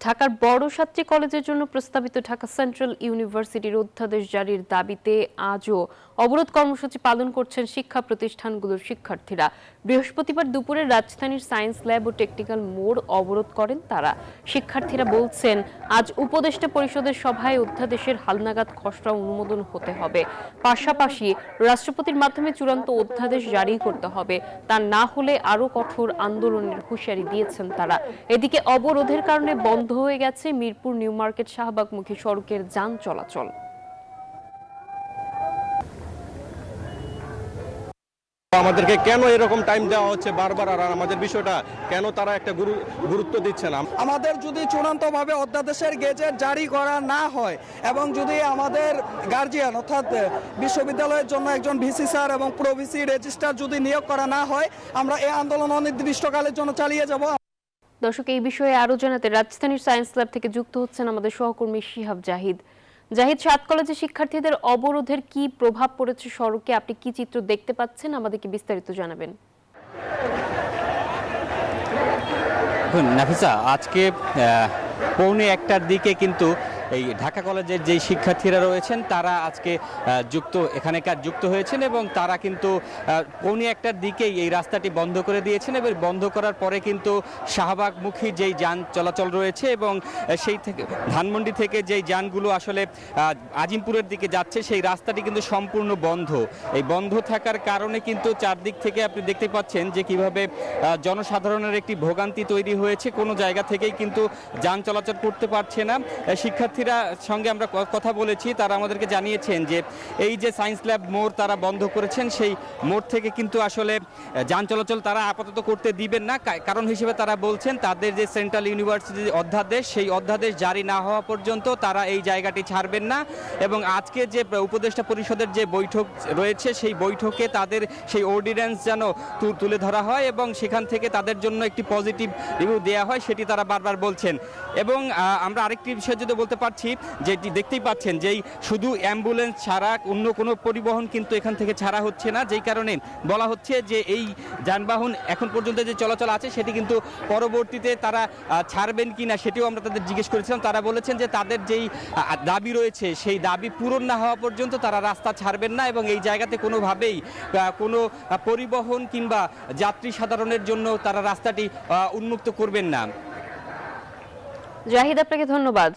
ঢাকার বড় সাতটি কলেজের জন্য প্রস্তাবিত ঢাকা সেন্ট্রাল ইউনিভার্সিটির অধ্যাদেশ জারির দাবিতে আজও অবরোধ কর্মসূচি পালন করছেন শিক্ষা প্রতিষ্ঠানগুলোর শিক্ষার্থীরা। বৃহস্পতিবার দুপুরে রাজধানীর সায়েন্স ল্যাব ও টেকনিক্যাল মোড় অবরোধ করেন তারা। শিক্ষার্থীরা বলছেন, আজ উপদেষ্টা পরিষদের সভায় অধ্যাদেশের হালনাগাদ খসড়া অনুমোদন হতে হবে, পাশাপাশি রাষ্ট্রপতির মাধ্যমে চূড়ান্ত অধ্যাদেশ জারি করতে হবে। তা না হলে আরও কঠোর আন্দোলনের হুঁশিয়ারি দিয়েছেন তারা। এদিকে অবরোধের কারণে বন্ধ হয়ে গেছে মিরপুর নিউ মার্কেট শাহবাগমুখী সড়কের যান চলাচল। আমাদেরকে কেন এরকম টাইম দেওয়া হচ্ছে বারবার, আর আমাদের বিষয়টা কেন তারা একটা গুরুত্ব দিচ্ছে না? আমাদের যদি চূড়ান্তভাবে অধ্যাদেশের গেজেট জারি করা না হয় এবং যদি আমাদের গার্জিয়ান অর্থাৎ বিশ্ববিদ্যালয়ের জন্য একজন ভিসি স্যার এবং প্রভিসি রেজিস্ট্রার যদি নিয়োগ করা না হয়, আমরা এই আন্দোলন অনির্দিষ্টকালের জন্য চালিয়ে যাব। দর্শক, এই বিষয়ে আরো জানাতে রাজধানীর সায়েন্স ল্যাব থেকে যুক্ত হচ্ছেন আমাদের সহকর্মী শিহাব জাহিদ। জাহিদ, সাত কলেজের শিক্ষার্থীদের অবরোধের কি প্রভাব পড়েছে সড়কে? আপনি কি চিত্র দেখতে পাচ্ছেন, আমাদেরকে বিস্তারিত জানাবেন। নাফিসা, আজকে পৌনে একটার দিকে কিন্তু এই ঢাকা কলেজের যেই শিক্ষার্থীরা রয়েছেন তারা আজকে এখানকার যুক্ত হয়েছেন এবং তারা কিন্তু পৌনে একটার দিকেই এই রাস্তাটি বন্ধ করে দিয়েছেন এবং বন্ধ করার পরে কিন্তু শাহবাগমুখী যেই যান চলাচল রয়েছে এবং সেই থেকে ধানমন্ডি থেকে যেই যানগুলো আসলে আজিমপুরের দিকে যাচ্ছে সেই রাস্তাটি কিন্তু সম্পূর্ণ বন্ধ। এই বন্ধ থাকার কারণে কিন্তু চারদিক থেকে আপনি দেখতে পাচ্ছেন যে কিভাবে জনসাধারণের একটি ভোগান্তি তৈরি হয়েছে। কোনো জায়গা থেকেই কিন্তু যান চলাচল করতে পারছে না। শিক্ষার্থীরা সঙ্গে আমরা কথা বলেছি, তারা আমাদেরকে জানিয়েছেন যে এই যে সায়েন্স ল্যাব মোড় তারা বন্ধ করেছেন, সেই মোড় থেকে কিন্তু আসলে যান চলাচল তারা আপাতত করতে দিবেন না। কারণ হিসেবে তারা বলছেন তাদের যে সেন্ট্রাল ইউনিভার্সিটির অধ্যাদেশ, সেই অধ্যাদেশ জারি না হওয়া পর্যন্ত তারা এই জায়গাটি ছাড়বেন না। এবং আজকে যে উপদেষ্টা পরিষদের যে বৈঠক রয়েছে সেই বৈঠকে তাদের সেই অর্ডিন্যান্স যেন তুলে ধরা হয় এবং সেখান থেকে তাদের জন্য একটি পজিটিভ রিভিউ দেওয়া হয়, সেটি তারা বারবার বলছেন। এবং আমরা আরেকটি বিষয় যদি বলতে পারছি, যেটি দেখতেই পাচ্ছেন যেই শুধু অ্যাম্বুলেন্স ছাড়া অন্য কোনো পরিবহন কিন্তু এখান থেকে ছাড়া হচ্ছে না, যেই কারণে বলা হচ্ছে যে এই যানবাহন এখন পর্যন্ত যে চলাচল আছে সেটি কিন্তু পরবর্তীতে তারা ছাড়বেন কিনা সেটিও আমরা তাদের জিজ্ঞেস করেছিলাম। তারা বলেছেন যে তাদের যেই দাবি রয়েছে সেই দাবি পূরণ না হওয়া পর্যন্ত তারা রাস্তা ছাড়বেন না এবং এই জায়গাতে কোনোভাবেই কোনো পরিবহন কিংবা যাত্রী সাধারণের জন্য তারা রাস্তাটি উন্মুক্ত করবেন না। জাহিদ, আপনাকে ধন্যবাদ।